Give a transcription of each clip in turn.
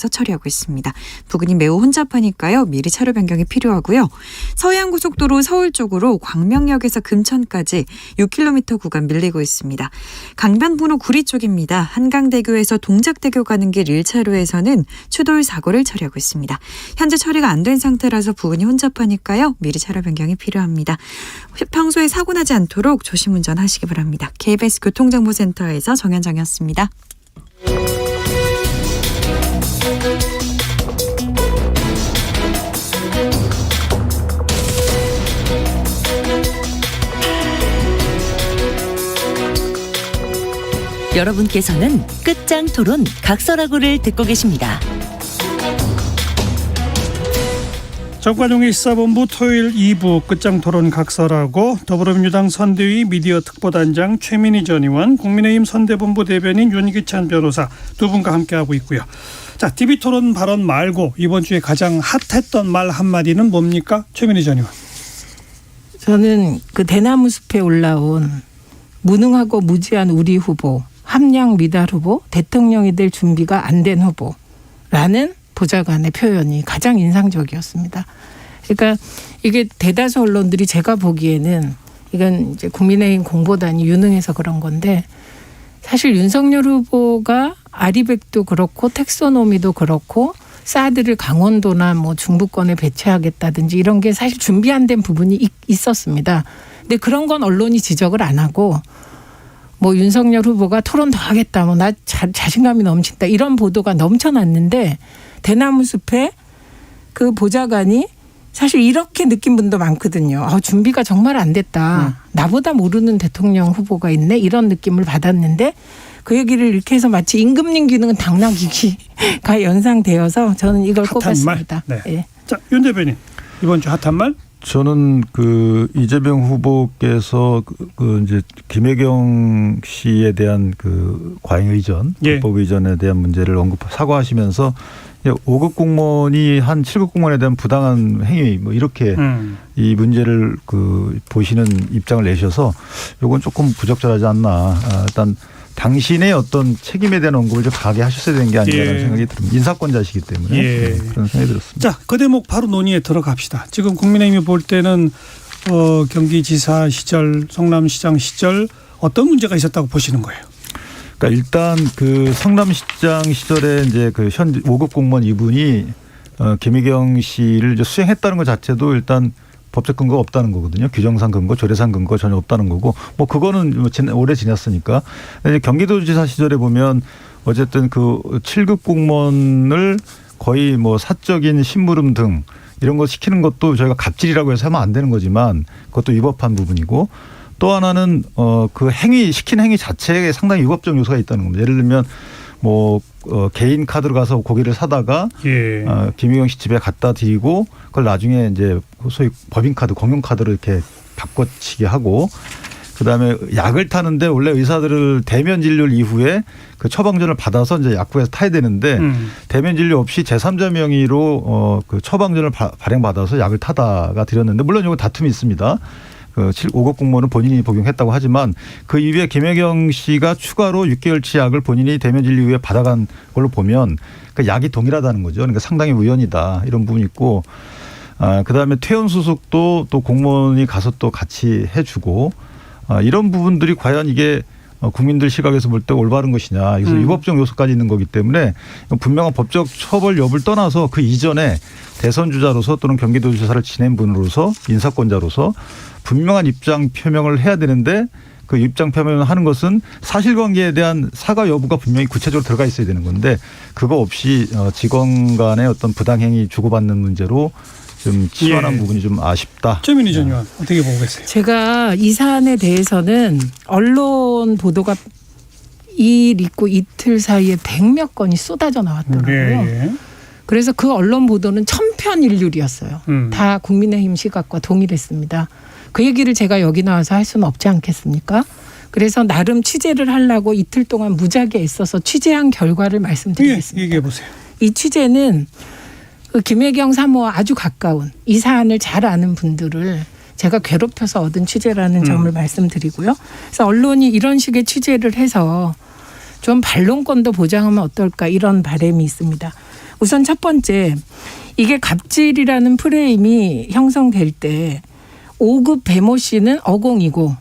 처리하고 있습니다. 부근이 매우 혼잡하니까요. 미리 차로 변경이 필요하고요. 서해안고속도로 서울 쪽으로 광명역에서 금천까지 6km 구간 밀리고 있습니다. 강변북로 구리 쪽입니다. 한강대교에서 동작대교 가는 길 1차로에서는 추돌 사고를 처리하고 있습니다. 현재 처리가 안 된 상태라서 부근이 혼잡하니까요. 미리 차로 변경이 필요합니다. 평소에 사고 나지 않도록 조심 운전하시기 바랍니다. KBS 교통정보센터에서 정현정이었습니다. 여러분께서는 끝장 토론 각설하고를 듣고 계십니다. 정관용의 시사본부 토요일 2부 끝장 토론 각설하고 더불어민주당 선대위 미디어 특보단장 최민희 전 의원, 국민의힘 선대본부 대변인 윤기찬 변호사 두 분과 함께하고 있고요. 자, TV 토론 발언 말고 이번 주에 가장 핫했던 말 한마디는 뭡니까? 최민희 전 의원. 저는 그 대나무 숲에 올라온 무능하고 무지한 우리 후보, 함량 미달 후보, 대통령이 될 준비가 안 된 후보라는 보좌관의 표현이 가장 인상적이었습니다. 그러니까 이게 대다수 언론들이 제가 보기에는 이건 이제 국민의힘 공보단이 유능해서 그런 건데, 사실 윤석열 후보가 아리백도 그렇고 텍소노미도 그렇고 사드를 강원도나 뭐 중부권에 배치하겠다든지 이런 게 사실 준비 안 된 부분이 있었습니다. 근데 그런 건 언론이 지적을 안 하고, 뭐 윤석열 후보가 토론 더 하겠다, 뭐 나 자신감이 넘친다, 이런 보도가 넘쳐났는데 대나무 숲에 그 보좌관이 사실 이렇게 느낀 분도 많거든요. 준비가 정말 안 됐다. 나보다 모르는 대통령 후보가 있네, 이런 느낌을 받았는데 그 얘기를 이렇게 해서 마치 임금님 기능은 당나귀가 연상되어서 저는 이걸 꼽았습니다. 네. 예. 자, 윤 대변인, 이번 주 핫한 말? 저는 그 이재명 후보께서 그 이제 김혜경 씨에 대한 그 과잉 의전, 불법 의전에 대한 문제를 사과하시면서 5급 공무원이 한 7급 공무원에 대한 부당한 행위 뭐 이렇게 이 문제를 그 보시는 입장을 내셔서 이건 조금 부적절하지 않나. 일단 당신의 어떤 책임에 대한 언급을 좀 강하게 하셨어야 되는 게 아니라는 생각이 듭니다. 인사권자시기 때문에 그런 생각이 들었습니다. 자, 그 대목 바로 논의에 들어갑시다. 지금 국민의힘이 볼 때는 경기지사 시절, 성남시장 시절 어떤 문제가 있었다고 보시는 거예요? 그러니까 일단 그 성남시장 시절에 이제 그 현 5급 공무원 이분이 김혜경 씨를 이제 수행했다는 것 자체도 일단 법적 근거가 없다는 거거든요. 규정상 근거, 조례상 근거 전혀 없다는 거고, 뭐 그거는 오래 지났으니까. 이제 경기도지사 시절에 보면 어쨌든 그 7급 공무원을 거의 뭐 사적인 심부름 등 이런 거 시키는 것도 저희가 갑질이라고 해서 하면 안 되는 거지만 그것도 위법한 부분이고, 또 하나는 그 시킨 행위 자체에 상당히 위법적 요소가 있다는 겁니다. 예를 들면 뭐 개인 카드로 가서 고기를 사다가 김혜경 씨 집에 갖다 드리고 그걸 나중에 이제 소위 법인카드, 공용카드로 이렇게 바꿔치기 하고, 그다음에 약을 타는데 원래 의사들을 대면 진료 이후에 그 처방전을 받아서 이제 약국에서 타야 되는데 대면 진료 없이 제3자 명의로 그 처방전을 발행받아서 약을 타다가 드렸는데, 물론 이거 다툼이 있습니다. 그 5급 공무원은 본인이 복용했다고 하지만 그 이후에 김혜경 씨가 추가로 6개월치 약을 본인이 대면 진료 이후에 받아간 걸로 보면 그 약이 동일하다는 거죠. 그러니까 상당히 우연이다, 이런 부분이 있고, 그다음에 퇴원 수속도 또 공무원이 가서 또 같이 해주고, 이런 부분들이 과연 이게 국민들 시각에서 볼 때 올바른 것이냐, 그래서 위법적 요소까지 있는 거기 때문에 분명한 법적 처벌 여부를 떠나서 그 이전에 대선 주자로서 또는 경기도지사를 지낸 분으로서 인사권자로서 분명한 입장 표명을 해야 되는데, 그 입장 표명을 하는 것은 사실관계에 대한 사과 여부가 분명히 구체적으로 들어가 있어야 되는 건데, 그거 없이 직원 간의 어떤 부당행위 주고받는 문제로 좀 치환한 부분이 좀 아쉽다. 최민희 전 의원 어떻게 보고 계세요? 제가 이 사안에 대해서는 언론 보도가 일 있고 이틀 사이에 100몇 건이 쏟아져 나왔더라고요. 그래서 그 언론 보도는 천편일률이었어요. 다 국민의힘 시각과 동일했습니다. 그 얘기를 제가 여기 나와서 할 수는 없지 않겠습니까? 그래서 나름 취재를 하려고 이틀 동안 무지하게 애써서 취재한 결과를 말씀드리겠습니다. 얘기해 보세요. 이 취재는 그 김혜경 사모와 아주 가까운 이 사안을 잘 아는 분들을 제가 괴롭혀서 얻은 취재라는 점을 말씀드리고요. 그래서 언론이 이런 식의 취재를 해서 좀 반론권도 보장하면 어떨까, 이런 바람이 있습니다. 우선 첫 번째, 이게 갑질이라는 프레임이 형성될 때 5급 배모 씨는 어공이고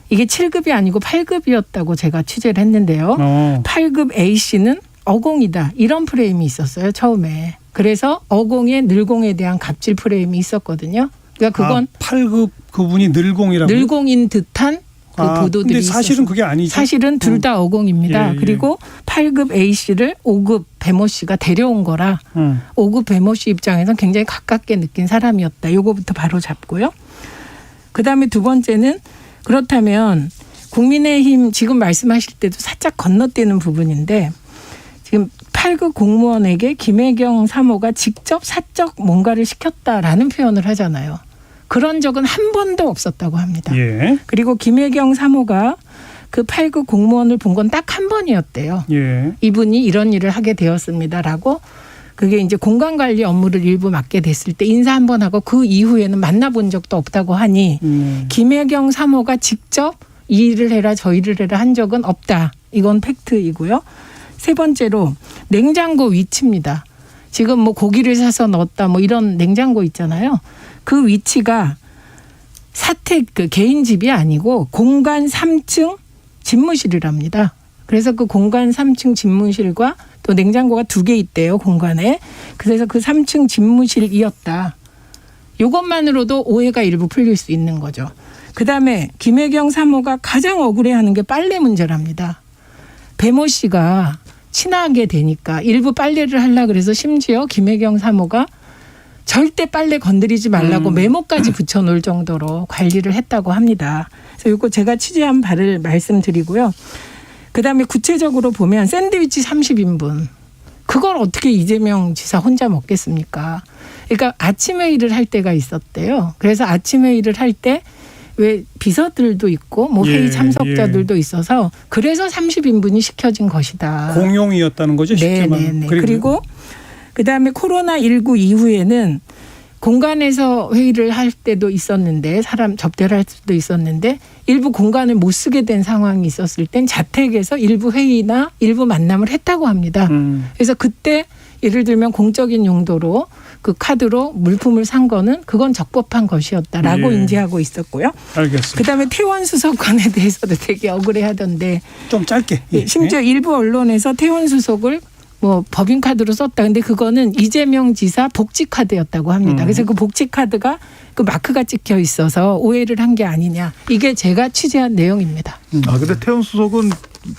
이게 7급이 아니고 8급이었다고 제가 취재를 했는데요. 8급 A 씨는 어공이다. 이런 프레임이 있었어요. 처음에. 그래서 어공의 늘공에 대한 갑질 프레임이 있었거든요. 그러니까 그건 8급 그분이 늘공이라고. 늘공인 듯한 그 보도들이 근데 사실은 있어서. 그게 아니죠. 사실은 둘 다 어공입니다. 예, 예. 그리고 8급 A 씨를 5급 배모 씨가 데려온 거라 5급 배모 씨 입장에서는 굉장히 가깝게 느낀 사람이었다. 요거부터 바로 잡고요. 그다음에 두 번째는 그렇다면 국민의힘 지금 말씀하실 때도 살짝 건너뛰는 부분인데 지금 8급 공무원에게 김혜경 사모가 직접 사적 뭔가를 시켰다라는 표현을 하잖아요. 그런 적은 한 번도 없었다고 합니다. 예. 그리고 김혜경 사모가 그 8급 공무원을 본 건 딱 한 번이었대요. 예. 이분이 이런 일을 하게 되었습니다라고 그게 이제 공간관리 업무를 일부 맡게 됐을 때 인사 한 번 하고 그 이후에는 만나본 적도 없다고 하니 김혜경 사모가 직접 이 일을 해라 저 일을 해라 한 적은 없다. 이건 팩트이고요. 세 번째로 냉장고 위치입니다. 지금 뭐 고기를 사서 넣었다 뭐 이런 냉장고 있잖아요. 그 위치가 사택 그 개인 집이 아니고 공간 3층 집무실이랍니다. 그래서 그 공간 3층 집무실과 또 냉장고가 2개 있대요, 공간에. 그래서 그 3층 집무실이었다. 이것만으로도 오해가 일부 풀릴 수 있는 거죠. 그다음에 김혜경 사모가 가장 억울해하는 게 빨래 문제랍니다. 배모 씨가 친하게 되니까 일부 빨래를 하려고 그래서 심지어 김혜경 사모가 절대 빨래 건드리지 말라고 메모까지 붙여놓을 정도로 관리를 했다고 합니다. 그래서 이거 제가 취재한 바를 말씀드리고요. 그다음에 구체적으로 보면 샌드위치 30인분. 그걸 어떻게 이재명 지사 혼자 먹겠습니까? 그러니까 아침 회의를 할 때가 있었대요. 그래서 아침 회의를 할 때 왜 비서들도 있고 뭐 회의 참석자들도 있어서 그래서 30인분이 시켜진 것이다. 공용이었다는 거죠. 쉽게 말하면. 그리고 그다음에 코로나19 이후에는 공간에서 회의를 할 때도 있었는데 사람 접대를 할 수도 있었는데 일부 공간을 못 쓰게 된 상황이 있었을 땐 자택에서 일부 회의나 일부 만남을 했다고 합니다. 그래서 그때 예를 들면 공적인 용도로 그 카드로 물품을 산 거는 그건 적법한 것이었다라고 인지하고 있었고요. 알겠습니다. 그다음에 태원 수석관에 대해서도 되게 억울해하던데 좀 짧게. 예. 심지어 일부 언론에서 태원 수석을 뭐 법인카드로 썼다. 근데 그거는 이재명 지사 복지카드였다고 합니다. 그래서 그 복지카드가 그 마크가 찍혀 있어서 오해를 한 게 아니냐. 이게 제가 취재한 내용입니다. 아, 근데 태원 수석은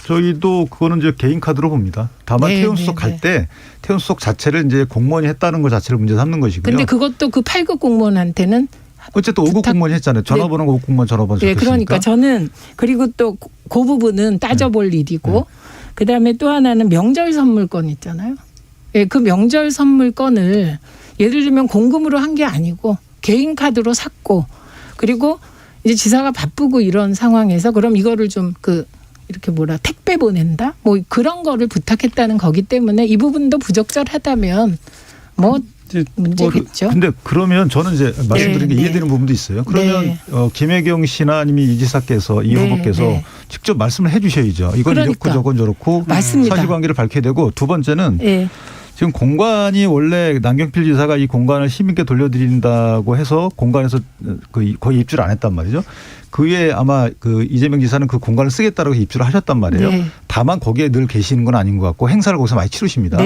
저희도 그거는 이제 개인 카드로 봅니다. 다만 태원 수석 갈 때 태원 수석 자체를 이제 공무원이 했다는 것 자체를 문제 삼는 것이고요. 근데 그것도 그 8급 공무원한테는 어쨌든 5급 공무원이 했잖아요. 전화번호가 5급 공무원 전화번호 적혔으니까. 그러니까 저는 그리고 또 그 부분은 따져볼 일이고 그다음에 또 하나는 명절 선물권 있잖아요. 예, 그 명절 선물권을 예를 들면 공금으로 한 게 아니고 개인 카드로 샀고 그리고 이제 지사가 바쁘고 이런 상황에서 그럼 이거를 좀 이렇게 택배 보낸다? 뭐 그런 거를 부탁했다는 거기 때문에 이 부분도 부적절하다면 뭐 문제겠죠. 근데 그러면 저는 이제 말씀드린 게 이해되는 부분도 있어요. 그러면 김혜경 씨나 아니면 이 지사께서 이 후보께서 직접 말씀을 해 주셔야죠. 이건 이렇고 저건 저렇고 맞습니다. 사실관계를 밝혀야 되고 두 번째는 지금 공간이 원래 남경필 지사가 이 공간을 힘있게 돌려드린다고 해서 공간에서 거의 입주를 안 했단 말이죠. 그 외에 아마 그 이재명 지사는 그 공간을 쓰겠다라고 입주를 하셨단 말이에요. 다만 거기에 늘 계시는 건 아닌 것 같고 행사를 거기서 많이 치르십니다.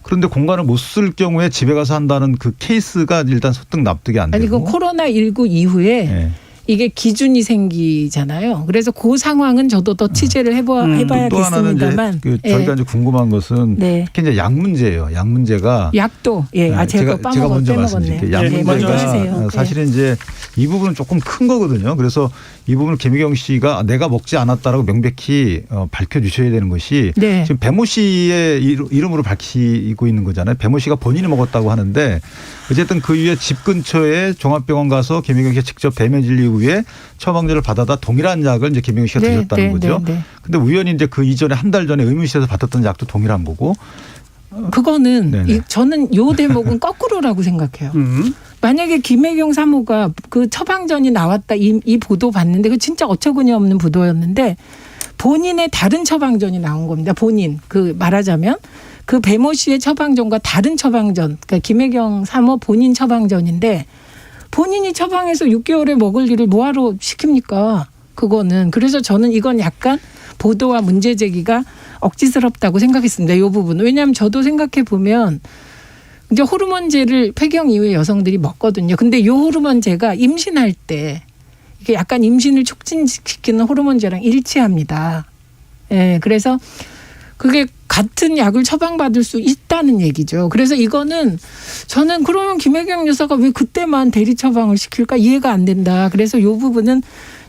그런데 공간을 못 쓸 경우에 집에 가서 한다는 그 케이스가 일단 설득 납득이 안 되고. 아니, 그 코로나19 이후에 이게 기준이 생기잖아요. 그래서 그 상황은 저도 더 취재를 해봐야겠습니다만. 또 하나는 이제 저희가 이제 궁금한 것은 특히 이제 약 문제예요. 약 문제가. 약도. 제가 먼저 말씀드릴게요. 약 문제가 사실은 이제 이 부분은 조금 큰 거거든요. 그래서 이 부분을 김혜경 씨가 내가 먹지 않았다라고 명백히 밝혀주셔야 되는 것이 지금 배모 씨의 이름으로 밝히고 있는 거잖아요. 배모 씨가 본인이 먹었다고 하는데 어쨌든 그 위에 집 근처에 종합병원 가서 김혜경 씨가 직접 배면 진료 후에 처방전을 받아다 동일한 약을 이제 김혜경 씨가 드셨다는 거죠. 근데 우연히 이제 그 이전에 한 달 전에 의무실에서 받았던 약도 동일한 거고. 그거는 저는 요 대목은 거꾸로라고 생각해요. 만약에 김혜경 사모가 그 처방전이 나왔다 이 보도 봤는데 그 진짜 어처구니 없는 보도였는데 본인의 다른 처방전이 나온 겁니다. 본인 말하자면 그 배모 씨의 처방전과 다른 처방전, 그러니까 김혜경 사모 본인 처방전인데 본인이 처방해서 6개월에 먹을 일을 뭐하러 시킵니까? 그거는. 그래서 저는 이건 약간 보도와 문제 제기가 억지스럽다고 생각했습니다. 이 부분은. 왜냐하면 저도 생각해 보면 이제 호르몬제를 폐경 이후에 여성들이 먹거든요. 근데 이 호르몬제가 임신할 때 이게 약간 임신을 촉진시키는 호르몬제랑 일치합니다. 예, 그래서 그게 같은 약을 처방받을 수 있다는 얘기죠. 그래서 이거는 저는 그러면 김혜경 여사가 왜 그때만 대리 처방을 시킬까 이해가 안 된다. 그래서 이 부분은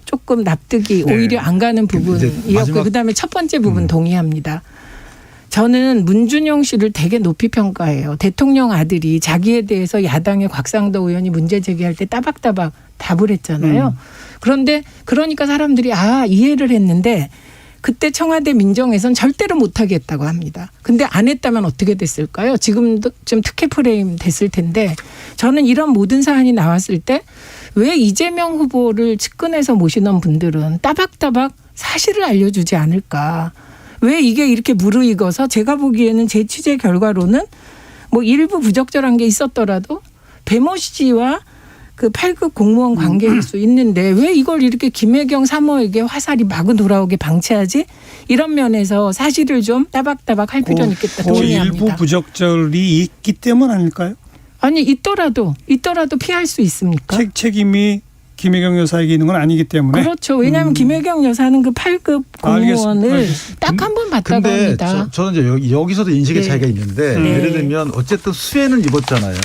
조금 납득이 네. 오히려 안 가는 부분이었고 그다음에 첫 번째 부분 동의합니다. 저는 문준영 씨를 되게 높이 평가해요. 대통령 아들이 자기에 대해서 야당의 곽상도 의원이 문제 제기할 때 따박따박 답을 했잖아요. 그런데 그러니까 사람들이 이해를 했는데 그때 청와대 민정에선 절대로 못하겠다고 합니다. 근데 안 했다면 어떻게 됐을까요? 지금도 좀 특혜 프레임 됐을 텐데 저는 이런 모든 사안이 나왔을 때 왜 이재명 후보를 측근해서 모시는 분들은 따박따박 사실을 알려주지 않을까. 왜 이게 이렇게 무르익어서 제가 보기에는 제 취재 결과로는 뭐 일부 부적절한 게 있었더라도 배모 씨와 그 8급 공무원 관계일 수 있는데 왜 이걸 이렇게 김혜경 사모에게 화살이 마구 돌아오게 방치하지? 이런 면에서 사실을 좀 따박따박 할 필요는 있겠다. 동의합니다. 일부 부적절이 있기 때문 아닐까요? 아니 있더라도 피할 수 있습니까? 책임이 김혜경 여사에게 있는 건 아니기 때문에. 그렇죠. 왜냐하면 김혜경 여사는 그 8급 공무원을 알겠습니다. 딱 한 번 봤다고 근데 합니다. 저는 이제 여기서도 인식의 네. 차이가 있는데 네. 예를 들면 어쨌든 수혜는 입었잖아요.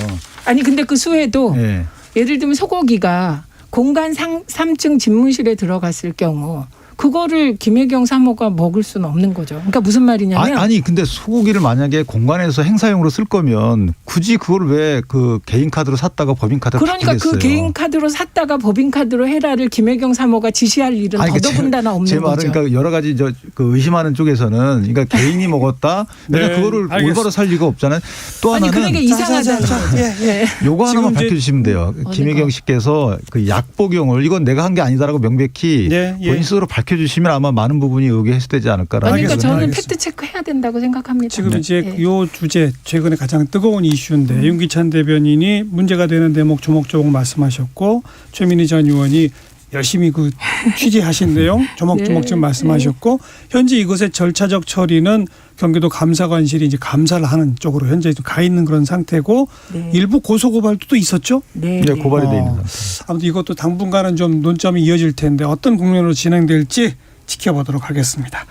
아니 근데 그 수혜도 예. 예를 들면 소고기가 공간 3층 집무실에 들어갔을 경우 그거를 김혜경 사모가 먹을 수는 없는 거죠. 그러니까 무슨 말이냐면 아니 근데 소고기를 만약에 공간에서 행사용으로 쓸 거면 굳이 그걸 왜 그 개인 카드로 샀다가 법인 카드로 그러니까 바꾸겠어요. 그 개인 카드로 샀다가 법인 카드로 해라를 김혜경 사모가 지시할 일은 아니, 더더군다나 없는 제 말은 거죠. 그러니까 여러 가지 그 의심하는 쪽에서는 그러니까 개인이 먹었다. 내가 네, 그거를 알겠습니다. 올바로 살 리가 없잖아요. 또 아니 하나는 그러니까 이상하잖아요. 예. 요거 지금 하나만 이제 밝혀주시면 돼요. 김혜경 씨께서 그 약 복용을 이건 내가 한 게 아니다라고 명백히 예, 예. 본인 스스로 밝혀주시면 아마 많은 부분이 의게 해소되지 않을까라는 그러니까 알겠습니다. 저는 알겠습니다. 팩트 체크해야 된다고 생각합니다. 지금 네. 이제 예. 요 주제 최근에 가장 뜨거운 이슈인데 윤기찬 대변인이 문제가 되는 대목 조목조목 말씀하셨고 최민희 전 의원이 열심히 그 취재하신 내용 조목조목 네. 지금 말씀하셨고 현재 이것의 절차적 처리는 경기도 감사관실이 이제 감사를 하는 쪽으로 현재 좀 가 있는 그런 상태고 네. 일부 고소 고발도 또 있었죠. 네. 네, 고발이 돼 있는 어, 상태. 아무튼 이것도 당분간은 좀 논점이 이어질 텐데 어떤 국면으로 진행될지 지켜보도록 하겠습니다.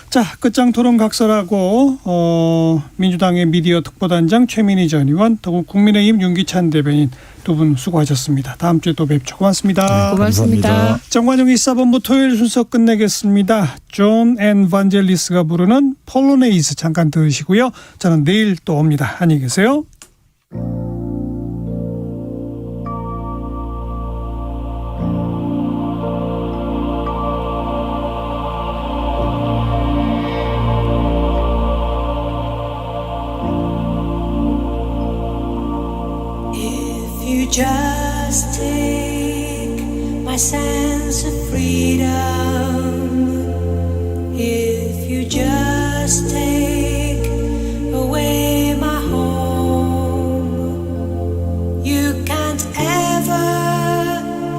자, 끝장 토론 각설하고 민주당의 미디어 특보단장 최민희 전 의원, 더불어 국민의힘 윤기찬 대변인 두 분 수고하셨습니다. 다음 주에 또 뵙죠. 고맙습니다. 고맙습니다. 감사합니다. 정관용 시사본부 토요일 순서 끝내겠습니다. 존 앤 반젤리스가 부르는 폴로네이스 잠깐 들으시고요. 저는 내일 또 옵니다. 안녕히 계세요. If you just take my sense of freedom